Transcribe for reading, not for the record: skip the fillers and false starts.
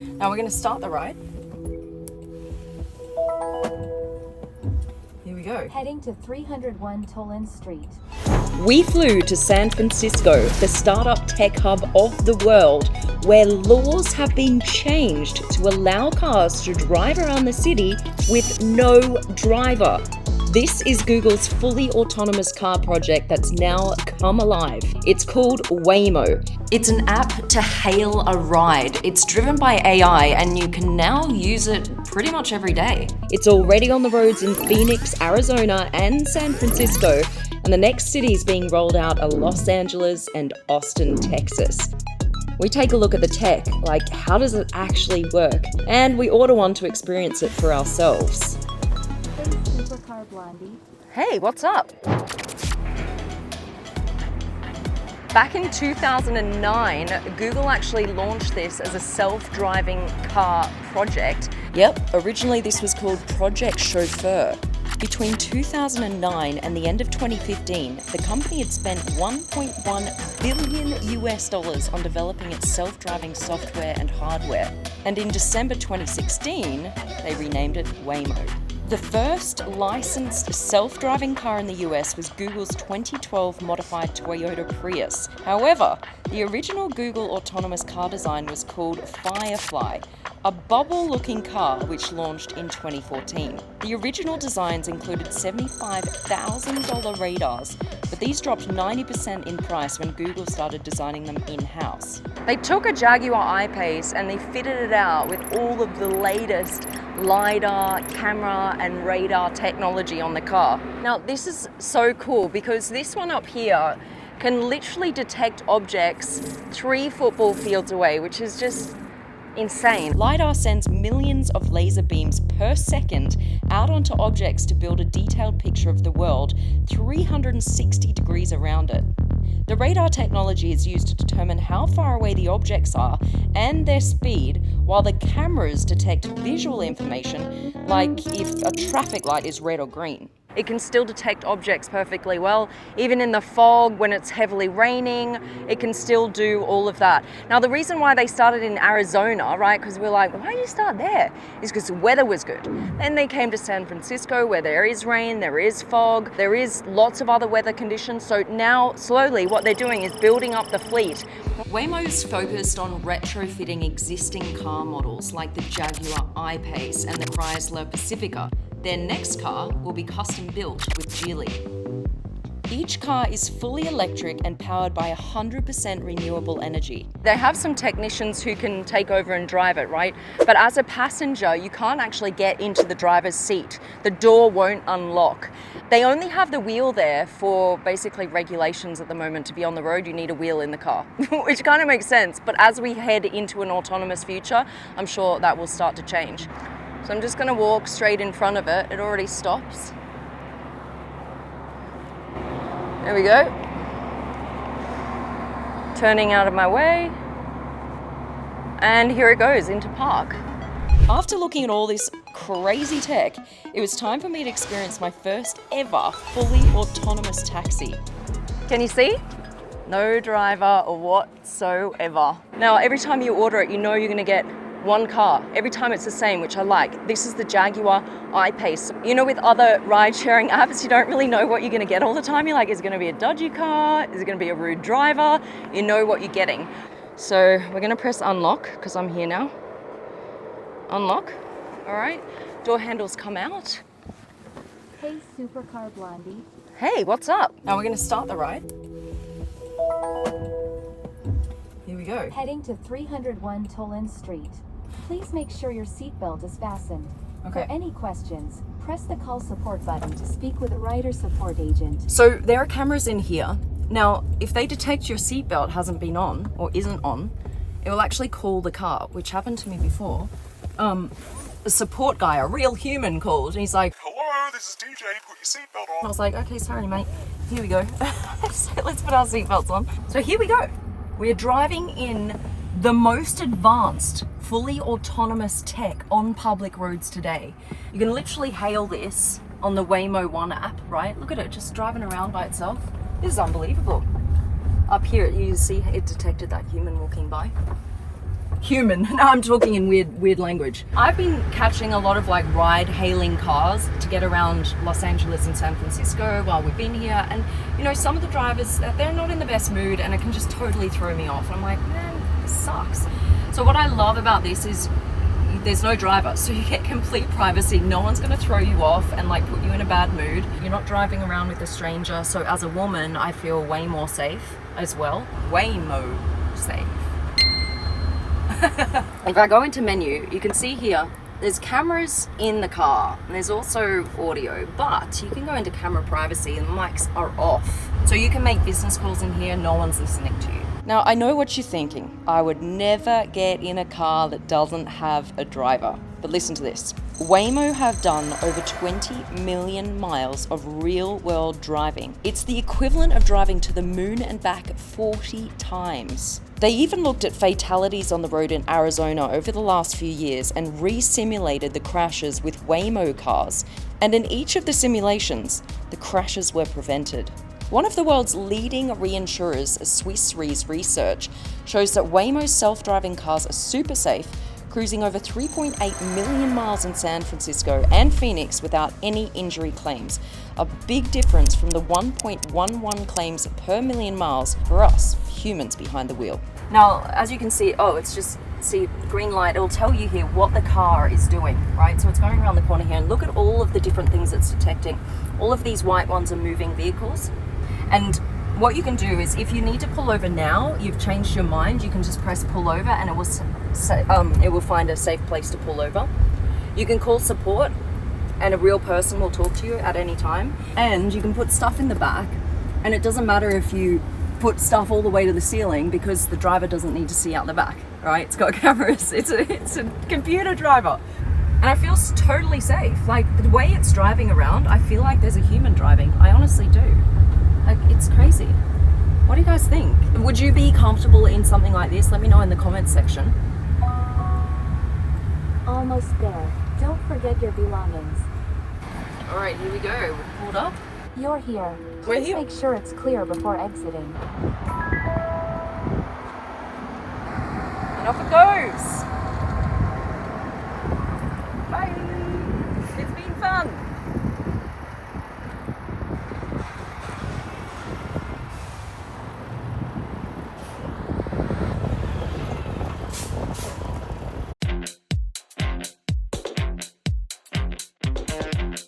Now we're going to start the ride. Here we go. Heading to 301 Tolan Street. We flew to San Francisco, the startup tech hub of the world, where laws have been changed to allow cars to drive around the city with no driver. This is Google's fully autonomous car project that's now come alive. It's called Waymo. It's an app to hail a ride. It's driven by AI and you can now use it pretty much every day. It's already on the roads in Phoenix, Arizona, and San Francisco, and the next cities being rolled out are Los Angeles and Austin, Texas. We take a look at the tech, like how does it actually work, and we order one to experience it for ourselves. Supercar Blondie. Hey, what's up? Back in 2009, Google actually launched this as a self-driving car project. Yep, originally this was called Project Chauffeur. Between 2009 and the end of 2015, the company had spent $1.1 billion US on developing its self-driving software and hardware. And in December 2016, they renamed it Waymo. The first licensed self-driving car in the US was Google's 2012 modified Toyota Prius. However, the original Google autonomous car design was called Firefly, a bubble-looking car which launched in 2014. The original designs included $75,000 radars, but these dropped 90% in price when Google started designing them in-house. They took a Jaguar I-Pace and they fitted it out with all of the latest LiDAR, camera and radar technology on the car. Now this is so cool because this one up here can literally detect objects 3 football fields away, which is just insane. LiDAR sends millions of laser beams per second out onto objects to build a detailed picture of the world 360 degrees around it. The radar technology is used to determine how far away the objects are and their speed, while the cameras detect visual information, like if a traffic light is red or green. It can still detect objects perfectly well. Even in the fog, when it's heavily raining, it can still do all of that. Now, the reason why they started in Arizona, right, because we're like, why did you start there? Is because the weather was good. Then they came to San Francisco, where there is rain, there is fog, there is lots of other weather conditions. So now, slowly, what they're doing is building up the fleet. Waymo's focused on retrofitting existing car models like the Jaguar I-Pace and the Chrysler Pacifica. Their next car will be custom built with Geely. Each car is fully electric and powered by 100% renewable energy. They have some technicians who can take over and drive it, right? But as a passenger, you can't actually get into the driver's seat. The door won't unlock. They only have the wheel there for basically regulations at the moment. To be on the road, you need a wheel in the car, which kind of makes sense. But as we head into an autonomous future, I'm sure that will start to change. So I'm just going to walk straight in front of it. It already stops. There we go. Turning out of my way. And here it goes into park. After looking at all this crazy tech, it was time for me to experience my first ever fully autonomous taxi. Can you see? No driver whatsoever. Now, every time you order it, you know you're going to get one car. Every time it's the same, which I like. This is the Jaguar I-Pace. You know, with other ride-sharing apps, you don't really know what you're going to get all the time. You're like, is it going to be a dodgy car? Is it going to be a rude driver? You know what you're getting. So we're going to press unlock because I'm here now. Unlock. All right. Door handles come out. Hey, Supercar Blondie. Hey, what's up? Now we're going to start the ride. Here we go. Heading to 301 Tolan Street. Please make sure your seatbelt is fastened. Okay. For any questions, press the call support button to speak with a rider support agent. So there are cameras in here. Now, if they detect your seatbelt hasn't been on or isn't on, it will actually call the car, which happened to me before. A support guy, a real human, called and he's like, "Hello, this is DJ, put your seatbelt on." I was like, okay, sorry mate, here we go. So let's put our seatbelts on. So here we go. We're driving in the most advanced, fully autonomous tech on public roads today. You can literally hail this on the Waymo One app, right? Look at it, just driving around by itself. This is unbelievable. Up here, you see it detected that human walking by. human. No, I'm talking in weird language. I've been catching a lot of like ride-hailing cars to get around Los Angeles and San Francisco while we've been here, and you know, some of the drivers, they're not in the best mood, and it can just totally throw me off. I'm like, man, this sucks. So what I love about this is there's no driver, so you get complete privacy. No one's going to throw you off and like put you in a bad mood. You're not driving around with a stranger, so as a woman I feel way more safe as well. Waymo safe. If I go into menu, you can see here there's cameras in the car and there's also audio, but you can go into camera privacy and mics are off, so you can make business calls in here. No one's listening to you. Now, I know what you're thinking. I would never get in a car that doesn't have a driver. But listen to this. Waymo have done over 20 million miles of real-world driving. It's the equivalent of driving to the moon and back 40 times. They even looked at fatalities on the road in Arizona over the last few years and re-simulated the crashes with Waymo cars. And in each of the simulations, the crashes were prevented. One of the world's leading reinsurers, Swiss Re's research, shows that Waymo's self-driving cars are super safe, cruising over 3.8 million miles in San Francisco and Phoenix without any injury claims. A big difference from the 1.11 claims per million miles for us, humans behind the wheel. Now, as you can see, green light, it'll tell you here what the car is doing, right? So it's going around the corner here, and look at all of the different things it's detecting. All of these white ones are moving vehicles. And what you can do is, if you need to pull over now, you've changed your mind, you can just press pull over and it will find a safe place to pull over. You can call support and a real person will talk to you at any time. And you can put stuff in the back, and it doesn't matter if you put stuff all the way to the ceiling because the driver doesn't need to see out the back, right? It's got cameras, it's a computer driver. And I feel totally safe. Like, the way it's driving around, I feel like there's a human driving. I honestly do. Like, it's crazy. What do you guys think? Would you be comfortable in something like this? Let me know in the comments section. Almost there. Don't forget your belongings. All right, here we go. We're pulled up. You're here. We're Please here. make sure it's clear before exiting. And off it goes. Bye. It's been fun.